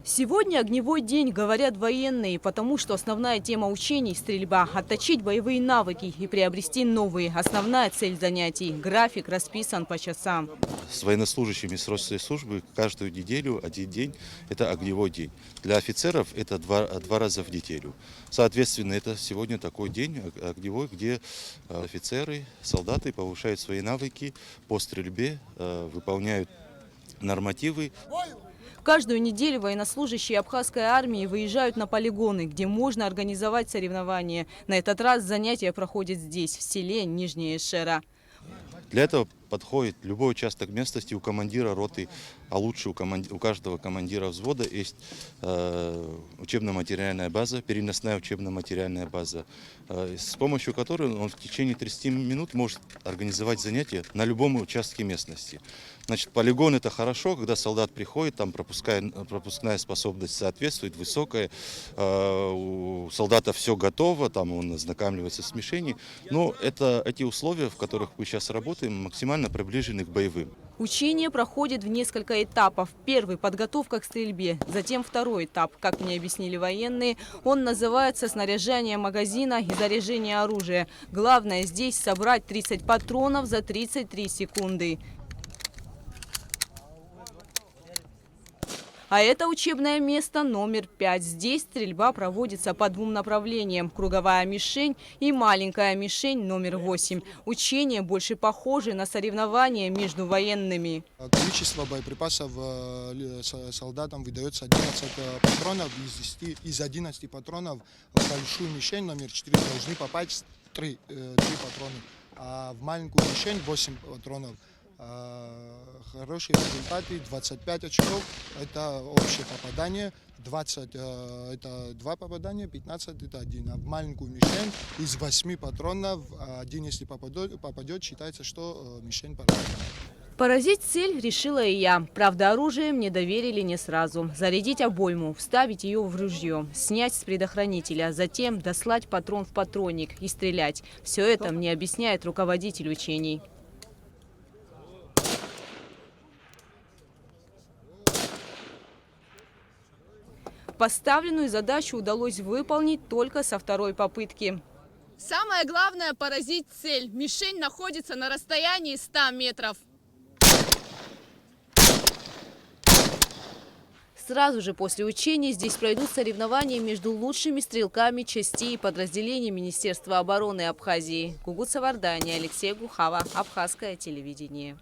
Сегодня огневой день, говорят военные, потому что основная тема учений – стрельба. Отточить боевые навыки и приобрести новые. Основная цель занятий – график расписан по часам. С военнослужащими срочной службы каждую неделю один день – это огневой день. Для офицеров это два раза в неделю. Соответственно, это сегодня такой день огневой, где офицеры, солдаты повышают свои навыки по стрельбе, выполняют нормативы. Каждую неделю военнослужащие абхазской армии выезжают на полигоны, где можно организовать соревнования. На этот раз занятия проходят здесь, в селе Нижняя Шера. Для этого подходит любой участок местности у командира роты, а лучше у каждого командира взвода есть учебно-материальная база, переносная учебно-материальная база, с помощью которой он в течение 30 минут может организовать занятия на любом участке местности. Значит, полигон — это хорошо, когда солдат приходит, там пропускная способность соответствует, высокая, у солдата все готово, там он ознакомливается с мишенью, но эти условия, в которых мы сейчас работаем, максимально приближены к боевым. Учения проходят в несколько этапов. Первый – подготовка к стрельбе. Затем второй этап, как мне объяснили военные, он называется снаряжение магазина и заряжение оружия. Главное здесь собрать 30 патронов за 33 секунды. А это учебное место номер 5. Здесь стрельба проводится по двум направлениям – круговая мишень и маленькая мишень номер 8. Учения больше похожи на соревнования между военными. Количество боеприпасов солдатам выдается 11 патронов. Из 11 патронов в большую мишень номер 4 должны попасть 3 патрона, а в маленькую мишень 8 патронов. Хорошие результаты, 25 очков – это общее попадание, 20 – это 2 попадания, 15 – это 1. А в маленькую мишень из 8 патронов, один если попадет, считается, что мишень поражена. Поразить цель решила и я. Правда, оружие мне доверили не сразу. Зарядить обойму, вставить ее в ружье, снять с предохранителя, затем дослать патрон в патронник и стрелять. Все это мне объясняет руководитель учений. Поставленную задачу удалось выполнить только со второй попытки. Самое главное – поразить цель. Мишень находится на расстоянии 100 метров. Сразу же после учений здесь пройдут соревнования между лучшими стрелками частей и подразделений Министерства обороны Абхазии. Гугут Савардани, Алексей Гухава, Абхазское телевидение.